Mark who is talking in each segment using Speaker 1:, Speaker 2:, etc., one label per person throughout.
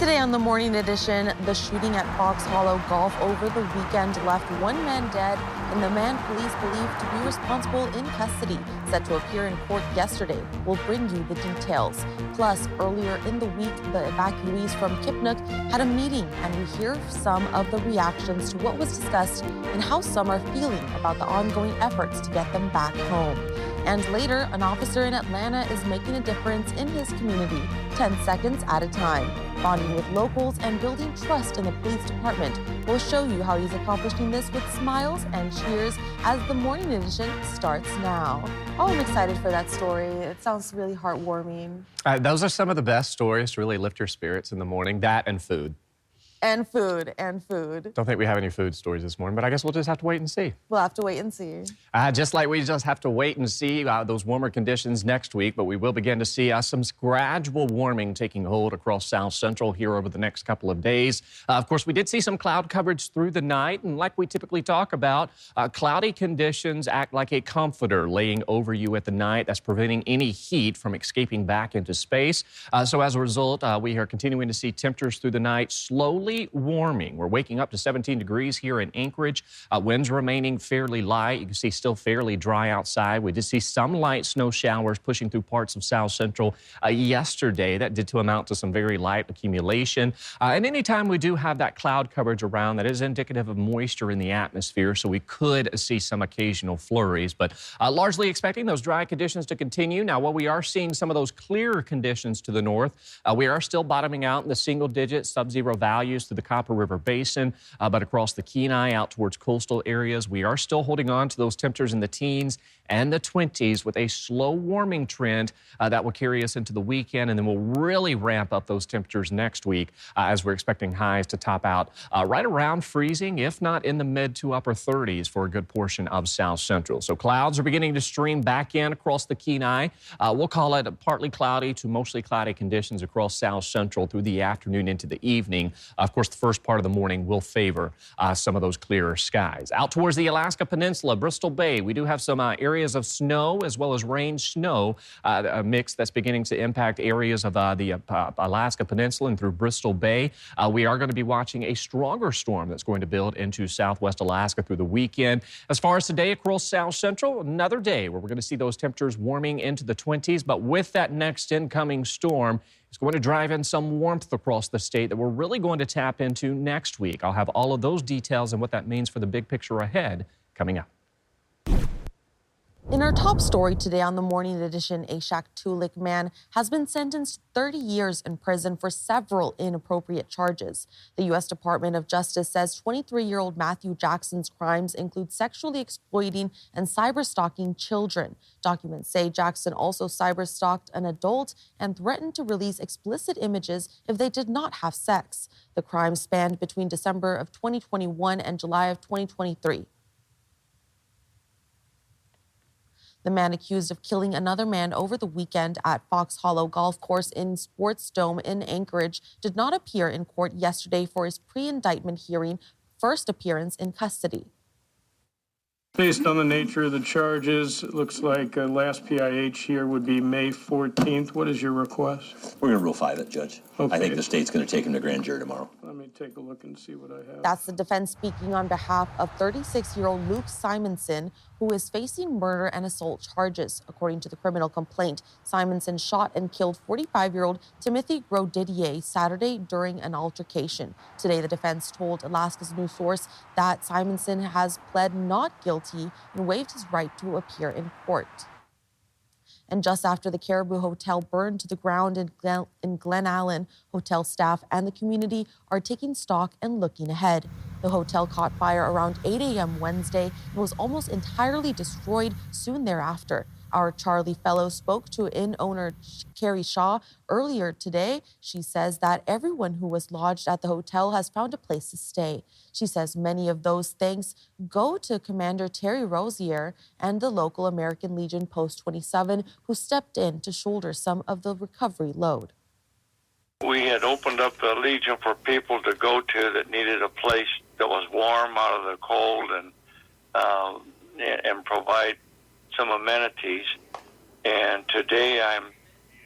Speaker 1: Today on the Morning Edition, the shooting at Fox Hollow Golf over the weekend left one man dead and the man police believe to be responsible in custody, set to appear in court yesterday. We'll bring you the details. Plus, earlier in the week, the evacuees from Kipnuk had a meeting, and we hear some of the reactions to what was discussed and how some are feeling about the ongoing efforts to get them back home. And later, an officer in Atlanta is making a difference in his community, 10 seconds at a time. Bonding with locals and building trust in the police department. We'll show you how he's accomplishing this with smiles and cheers as the Morning Edition starts now. Oh, I'm excited for that story. It sounds really heartwarming.
Speaker 2: Those are some of the best stories to really lift your spirits in the morning. That and food.
Speaker 1: And food, and food.
Speaker 2: Don't think we have any food stories this morning, but I guess we'll just have to wait and see.
Speaker 1: We'll have to wait and see.
Speaker 2: Just like we just have to wait and see those warmer conditions next week, but we will begin to see some gradual warming taking hold across South Central here over the next couple of days. Of course, we did see some cloud coverage through the night, and like we typically talk about, cloudy conditions act like a comforter laying over you at the night. That's preventing any heat from escaping back into space. So as a result, we are continuing to see temperatures through the night slowly warming. We're waking up to 17 degrees here in Anchorage. Winds remaining fairly light. You can see still fairly dry outside. We did see some light snow showers pushing through parts of South Central yesterday. That did amount to some very light accumulation. And anytime we do have that cloud coverage around, that is indicative of moisture in the atmosphere, so we could see some occasional flurries, but largely expecting those dry conditions to continue. Now, while we are seeing some of those clearer conditions to the north, we are still bottoming out in the single-digit sub-zero values to the Copper River Basin, but across the Kenai out towards coastal areas, we are still holding on to those temperatures in the teens and the 20s with a slow warming trend that will carry us into the weekend, and then we'll really ramp up those temperatures next week as we're expecting highs to top out right around freezing, if not in the mid to upper 30s for a good portion of South Central. So clouds are beginning to stream back in across the Kenai. We'll call it partly cloudy to mostly cloudy conditions across South Central through the afternoon into the evening. Of course, the first part of the morning will favor some of those clearer skies. Out towards the Alaska Peninsula, Bristol Bay, we do have some areas of snow as well as rain snow, a mix that's beginning to impact areas of the Alaska Peninsula and through Bristol Bay. We are going to be watching a stronger storm that's going to build into southwest Alaska through the weekend. As far as today across South Central, another day where we're going to see those temperatures warming into the 20s, but with that next incoming storm, it's going to drive in some warmth across the state that we're really going to tap into next week. I'll have all of those details and what that means for the big picture ahead coming up.
Speaker 1: In our top story today on the Morning Edition, a Shaktoolik man has been sentenced to 30 years in prison for several inappropriate charges. The U.S. Department of Justice says 23-year-old Matthew Jackson's crimes include sexually exploiting and cyberstalking children. Documents say Jackson also cyberstalked an adult and threatened to release explicit images if they did not have sex. The crime spanned between December of 2021 and July of 2023. The man accused of killing another man over the weekend at Fox Hollow Golf Course in Sports Dome in Anchorage did not appear in court yesterday for his pre-indictment hearing, first appearance in custody.
Speaker 3: Based on the nature of the charges, it looks like last PIH here would be May 14th. What is your request?
Speaker 4: We're going to Rule 5 it, Judge.
Speaker 3: Okay.
Speaker 4: I think the state's going to take him to grand jury tomorrow.
Speaker 3: Let me take a look and see what I have.
Speaker 1: That's the defense speaking on behalf of 36-year-old Luke Simonson, who is facing murder and assault charges. According to the criminal complaint, Simonson shot and killed 45-year-old Timothy Grodidier Saturday during an altercation. Today, the defense told Alaska's news source that Simonson has pled not guilty and waived his right to appear in court. And just after the Caribou Hotel burned to the ground in Glen Allen, hotel staff and the community are taking stock and looking ahead. The hotel caught fire around 8 a.m. Wednesday and was almost entirely destroyed soon thereafter. Our Charlie Fellow spoke to inn owner Carrie Shaw earlier today. She says that everyone who was lodged at the hotel has found a place to stay. She says many of those thanks go to Commander Terry Rozier and the local American Legion Post 27, who stepped in to shoulder some of the recovery load.
Speaker 5: We had opened up the Legion for people to go to that needed a place that was warm out of the cold and provide some amenities. And today I'm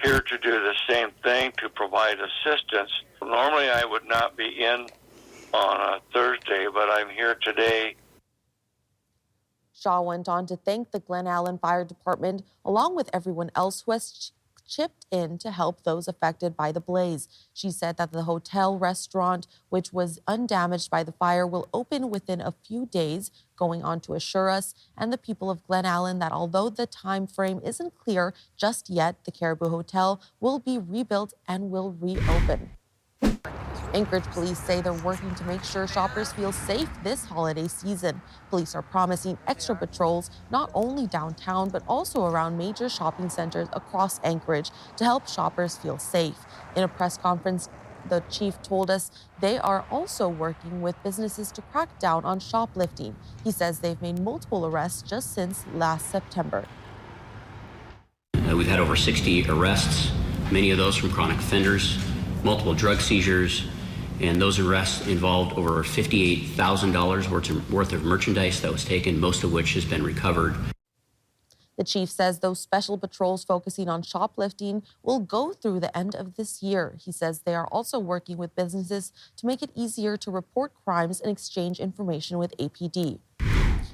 Speaker 5: here to do the same thing, to provide assistance Normally I would not be in on a Thursday, but I'm here today.
Speaker 1: Shaw went on to thank the Glen Allen Fire Department, along with everyone else who has chipped in to help those affected by the blaze. She said that the hotel restaurant, which was undamaged by the fire, will open within a few days, going on to assure us and the people of Glen Allen that although the time frame isn't clear just yet, the Caribou Hotel will be rebuilt and will reopen. Anchorage police say they're working to make sure shoppers feel safe this holiday season. Police are promising extra patrols not only downtown but also around major shopping centers across Anchorage to help shoppers feel safe. In a press conference, the chief told us they are also working with businesses to crack down on shoplifting. He says they've made multiple arrests just since last September.
Speaker 6: We've had over 60 arrests, many of those from chronic offenders, multiple drug seizures, and those arrests involved over $58,000 worth of merchandise that was taken, most of which has been recovered.
Speaker 1: The chief says those special patrols focusing on shoplifting will go through the end of this year. He says they are also working with businesses to make it easier to report crimes and exchange information with APD.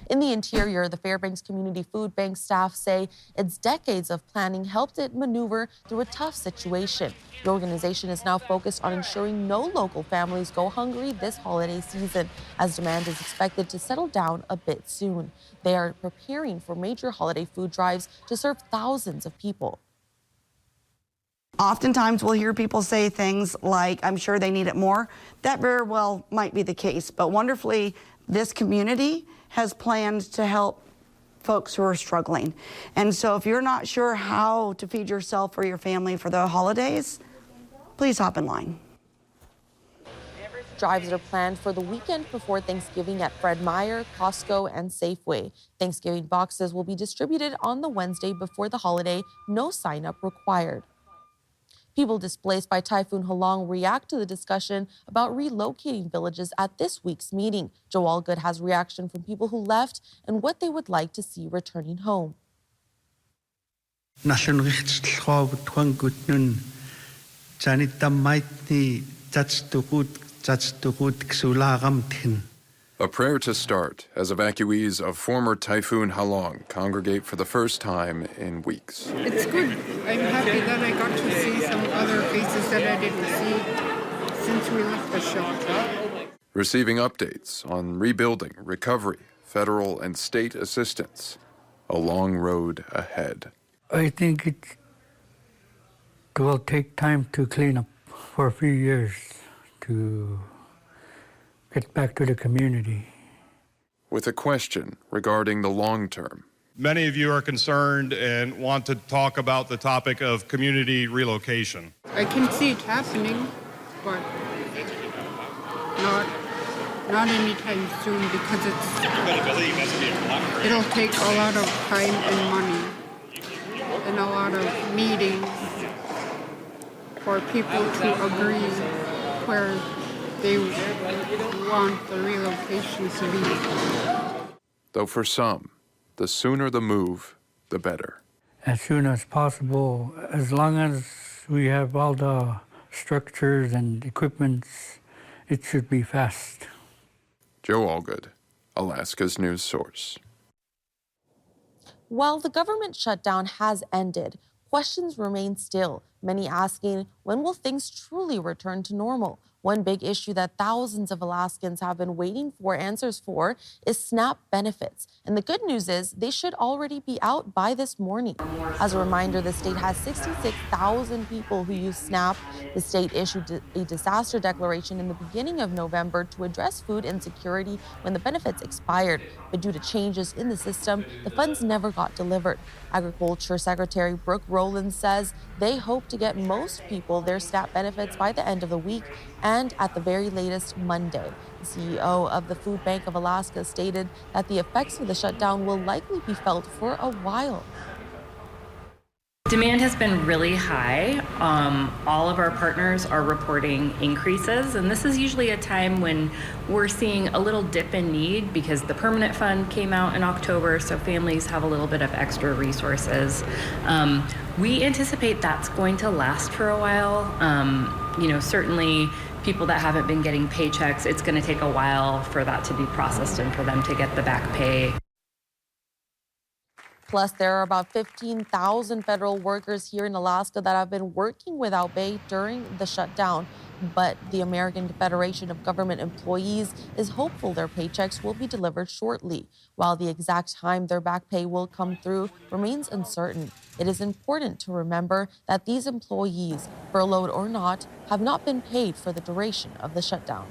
Speaker 1: In the interior, the Fairbanks Community Food Bank staff say its decades of planning helped it maneuver through a tough situation. The organization is now focused on ensuring no local families go hungry this holiday season, as demand is expected to settle down a bit soon. They are preparing for major holiday food drives to serve thousands of people.
Speaker 7: Oftentimes we'll hear people say things like, I'm sure they need it more. That very well might be the case, but wonderfully, this community has planned to help folks who are struggling. And so if you're not sure how to feed yourself or your family for the holidays, please hop in line.
Speaker 1: Drives are planned for the weekend before Thanksgiving at Fred Meyer, Costco, and Safeway. Thanksgiving boxes will be distributed on the Wednesday before the holiday, no sign-up required. People displaced by Typhoon Halong react to the discussion about relocating villages at this week's meeting. Joe Allgood has reaction from people who left and what they would like to see returning home.
Speaker 8: A prayer to start as evacuees of former Typhoon Halong congregate for the first time in weeks.
Speaker 9: It's good. I'm happy that I got to see some other faces that I didn't see since we left the shelter.
Speaker 8: Receiving updates on rebuilding, recovery, federal and state assistance. A long road ahead.
Speaker 10: I think it will take time to clean up for a few years to get back to the community.
Speaker 8: With a question regarding the long term.
Speaker 11: Many of you are concerned and want to talk about the topic of community relocation.
Speaker 9: I can see it happening, but not anytime soon because it'll take a lot of time and money and a lot of meetings for people to agree where they want the relocation to be.
Speaker 8: Though for some, the sooner the move, the better.
Speaker 10: As soon as possible, as long as we have all the structures and equipments, it should be fast.
Speaker 8: Joe Allgood, Alaska's news source.
Speaker 1: While the government shutdown has ended, questions remain still, many asking, when will things truly return to normal? One big issue that thousands of Alaskans have been waiting for answers for is SNAP benefits. And the good news is they should already be out by this morning. As a reminder, the state has 66,000 people who use SNAP. The state issued a disaster declaration in the beginning of November to address food insecurity when the benefits expired. But due to changes in the system, the funds never got delivered. Agriculture Secretary Brooke Rowland says they hope to get most people their SNAP benefits by the end of the week and at the very latest Monday. The CEO of the Food Bank of Alaska stated that the effects of the shutdown will likely be felt for a while.
Speaker 12: Demand has been really high. All of our partners are reporting increases, and this is usually a time when we're seeing a little dip in need because the permanent fund came out in October, so families have a little bit of extra resources. We anticipate that's going to last for a while. certainly people that haven't been getting paychecks, it's going to take a while for that to be processed and for them to get the back pay.
Speaker 1: Plus, there are about 15,000 federal workers here in Alaska that have been working without pay during the shutdown. But the American Federation of Government Employees is hopeful their paychecks will be delivered shortly. While the exact time their back pay will come through remains uncertain, it is important to remember that these employees, furloughed or not, have not been paid for the duration of the shutdown.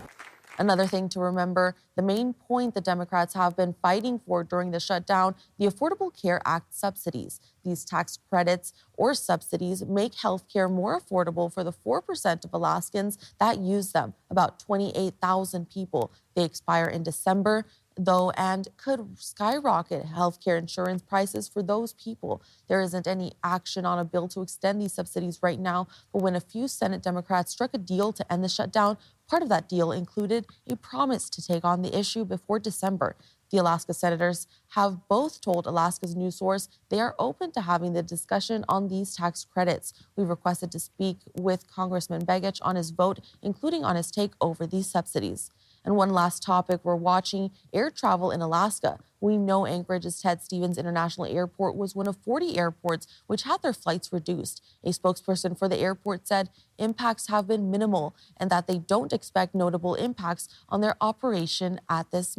Speaker 1: Another thing to remember, the main point the Democrats have been fighting for during the shutdown, the Affordable Care Act subsidies. These tax credits or subsidies make health care more affordable for the 4% of Alaskans that use them, about 28,000 people. They expire in December, though, and could skyrocket healthcare insurance prices for those people. There isn't any action on a bill to extend these subsidies right now, but when a few Senate Democrats struck a deal to end the shutdown, part of that deal included a promise to take on the issue before December. The Alaska senators have both told Alaska's news source they are open to having the discussion on these tax credits. We requested to speak with Congressman Begich on his vote, including on his take over these subsidies. And one last topic, we're watching air travel in Alaska. We know Anchorage's Ted Stevens International Airport was one of 40 airports which had their flights reduced. A spokesperson for the airport said impacts have been minimal and that they don't expect notable impacts on their operation at this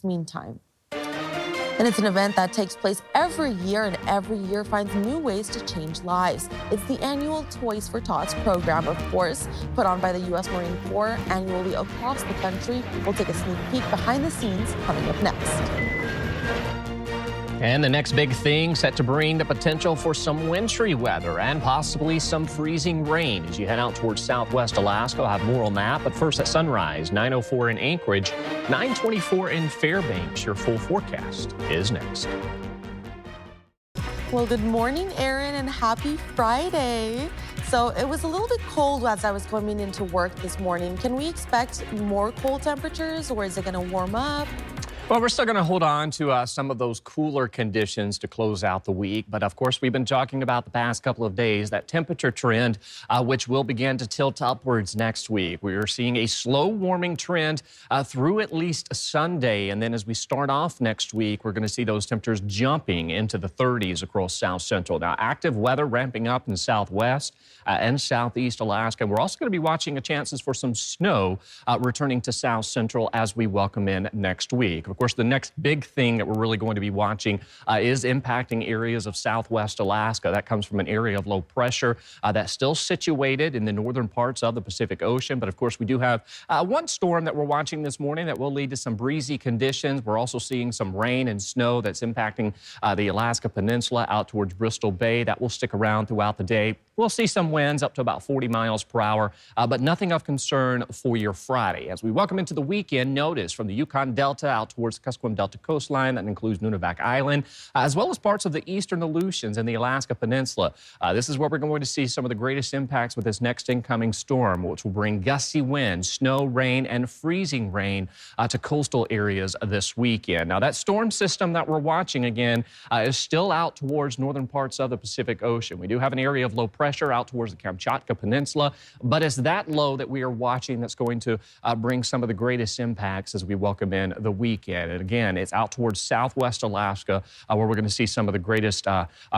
Speaker 1: meantime. And it's an event that takes place every year, and every year finds new ways to change lives. It's the annual Toys for Tots program, of course, put on by the U.S. Marine Corps annually across the country. We'll take a sneak peek behind the scenes coming up next.
Speaker 2: And the next big thing set to bring the potential for some wintry weather and possibly some freezing rain as you head out towards southwest Alaska. I'll have more on that. But first at sunrise, 9:04 in Anchorage, 9:24 in Fairbanks. Your full forecast is next.
Speaker 1: Well, good morning, Erin, and happy Friday. So it was a little bit cold as I was coming into work this morning. Can we expect more cold temperatures, or is it going to warm up?
Speaker 2: Well, we're still going to hold on to some of those cooler conditions to close out the week. But of course, we've been talking about the past couple of days, that temperature trend, which will begin to tilt upwards next week. We are seeing a slow warming trend through at least Sunday. And then as we start off next week, we're going to see those temperatures jumping into the 30s across South Central. Now, active weather ramping up in the southwest and southeast Alaska. We're also going to be watching the chances for some snow returning to South Central as we welcome in next week. Of course, the next big thing that we're really going to be watching is impacting areas of southwest Alaska. That comes from an area of low pressure that's still situated in the northern parts of the Pacific Ocean. But of course, we do have one storm that we're watching this morning that will lead to some breezy conditions. We're also seeing some rain and snow that's impacting the Alaska Peninsula out towards Bristol Bay. That will stick around throughout the day. We'll see some winds up to about 40 miles per hour, but nothing of concern for your Friday. As we welcome into the weekend, notice from the Yukon Delta out towards the Kuskokwim Delta coastline, that includes Nunivak Island, as well as parts of the eastern Aleutians and the Alaska Peninsula. This is where we're going to see some of the greatest impacts with this next incoming storm, which will bring gusty winds, snow, rain, and freezing rain to coastal areas this weekend. Now, that storm system that we're watching again is still out towards northern parts of the Pacific Ocean. We do have an area of low pressure out towards the Kamchatka Peninsula, but it's that low that we are watching that's going to bring some of the greatest impacts as we welcome in the weekend. And again, it's out towards southwest Alaska where we're going to see some of the greatest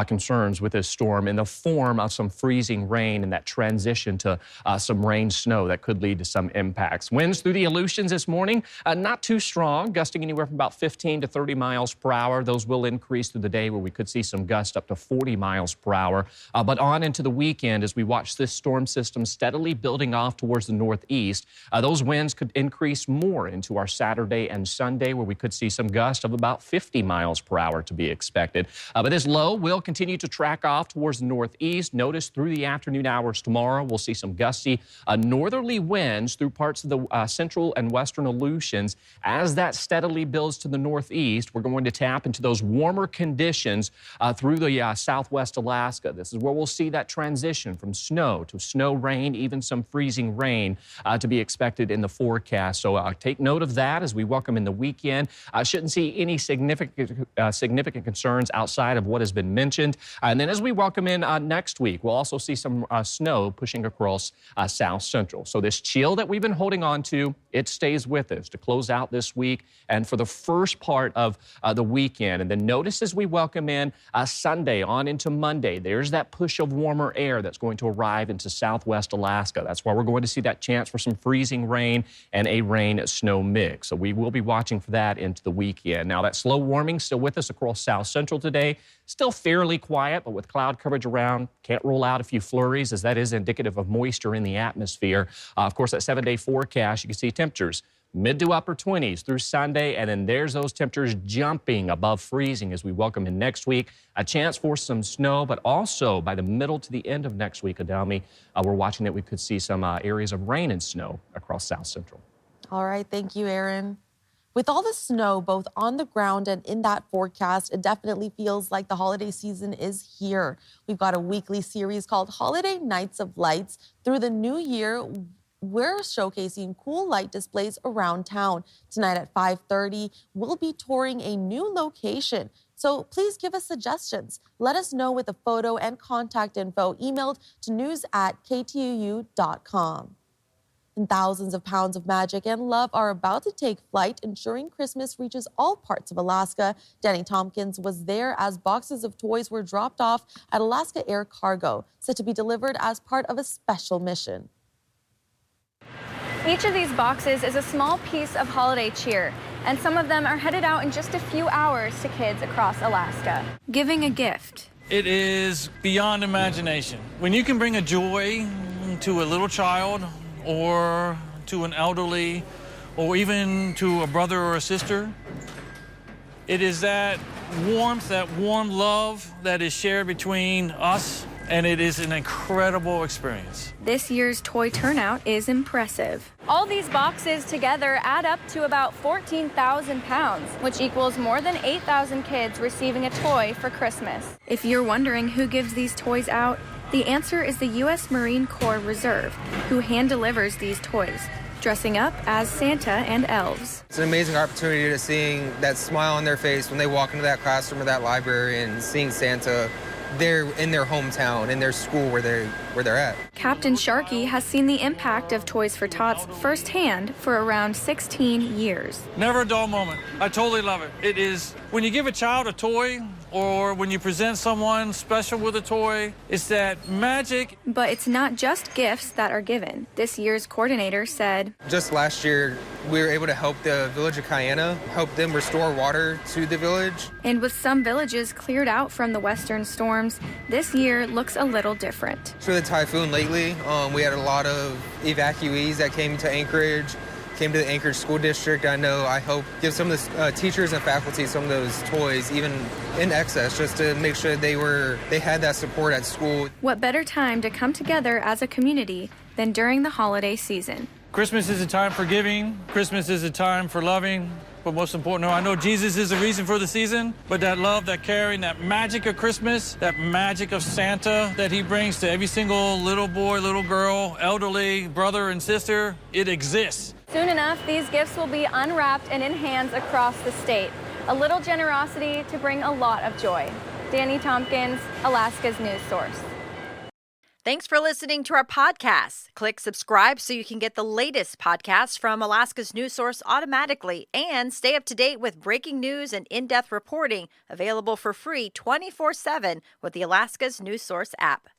Speaker 2: concerns with this storm in the form of some freezing rain and that transition to some rain snow that could lead to some impacts. Winds through the Aleutians this morning, not too strong, gusting anywhere from about 15 to 30 miles per hour. Those will increase through the day where we could see some gusts up to 40 miles per hour. But on into the weekend, as we watch this storm system steadily building off towards the northeast, those winds could increase more into our Saturday and Sunday, where we could see some gusts of about 50 miles per hour to be expected. But this low will continue to track off towards the northeast. Notice through the afternoon hours tomorrow, we'll see some gusty northerly winds through parts of the central and western Aleutians. As that steadily builds to the northeast, we're going to tap into those warmer conditions through the southwest Alaska. This is where we'll see that transition from snow to snow rain, even some freezing rain to be expected in the forecast. So take note of that as we welcome in the weekend. weekend. Shouldn't see any significant concerns outside of what has been mentioned. And then as we welcome in next week, we'll also see some snow pushing across South Central. So this chill that we've been holding on to, it stays with us to close out this week and for the first part of the weekend. And then notice as we welcome in Sunday on into Monday, there's that push of warmer air that's going to arrive into southwest Alaska. That's why we're going to see that chance for some freezing rain and a rain-snow mix. So we will be watching for that into the weekend. Now, that slow warming still with us across South Central today. Still fairly quiet, but with cloud coverage around, can't rule out a few flurries as that is indicative of moisture in the atmosphere. Of course, that 7-day forecast, you can see temperatures mid to upper 20s through Sunday, and then there's those temperatures jumping above freezing as we welcome in next week. A chance for some snow, but also by the middle to the end of next week, Adelmi, we're watching that we could see some areas of rain and snow across South Central.
Speaker 1: All right, thank you, Aaron. With all the snow both on the ground and in that forecast, it definitely feels like the holiday season is here. We've got a weekly series called Holiday Nights of Lights. Through the new year, we're showcasing cool light displays around town. Tonight at 5:30, we'll be touring a new location. So please give us suggestions. Let us know with a photo and contact info emailed to news@ktuu.com. And thousands of pounds of magic and love are about to take flight, ensuring Christmas reaches all parts of Alaska. Danny Tompkins was there as boxes of toys were dropped off at Alaska Air Cargo, set to be delivered as part of a special mission.
Speaker 13: Each of these boxes is a small piece of holiday cheer, and some of them are headed out in just a few hours to kids across Alaska. Giving a gift.
Speaker 14: It is beyond imagination. When you can bring a joy to a little child or to an elderly or even to a brother or a sister, it is that warmth, that warm love that is shared between us, and it is an incredible experience.
Speaker 13: This year's toy turnout is impressive. All these boxes together add up to about 14,000 pounds, which equals more than 8,000 kids receiving a toy for Christmas. If you're wondering who gives these toys out, the answer is the U.S. Marine Corps Reserve, who hand delivers these toys, dressing up as Santa and elves.
Speaker 15: It's an amazing opportunity to seeing that smile on their face when they walk into that classroom or that library and seeing Santa there in their hometown, in their school where they're at.
Speaker 13: Captain Sharkey has seen the impact of Toys for Tots firsthand for around 16 years.
Speaker 14: Never a dull moment. I totally love it. It is, when you give a child a toy or when you present someone special with a toy, it's that magic.
Speaker 13: But it's not just gifts that are given. This year's coordinator said,
Speaker 15: just last year, we were able to help the village of Cayena, help them restore water to the village.
Speaker 13: And with some villages cleared out from the western storms, this year looks a little different.
Speaker 15: For the typhoon lately, we had a lot of evacuees that came to Anchorage, came to the Anchorage School District. I hope give some of the teachers and faculty some of those toys, even in excess, just to make sure they had that support at school.
Speaker 13: What better time to come together as a community than during the holiday season?
Speaker 14: Christmas is a time for giving. Christmas is a time for loving. But most important, I know Jesus is the reason for the season, but that love, that caring, that magic of Christmas, that magic of Santa that he brings to every single little boy, little girl, elderly, brother and sister, it exists.
Speaker 13: Soon enough, these gifts will be unwrapped and in hands across the state. A little generosity to bring a lot of joy. Danny Tompkins, Alaska's news source.
Speaker 16: Thanks for listening to our podcast. Click subscribe so you can get the latest podcasts from Alaska's news source automatically and stay up to date with breaking news and in-depth reporting available for free 24/7 with the Alaska's news source app.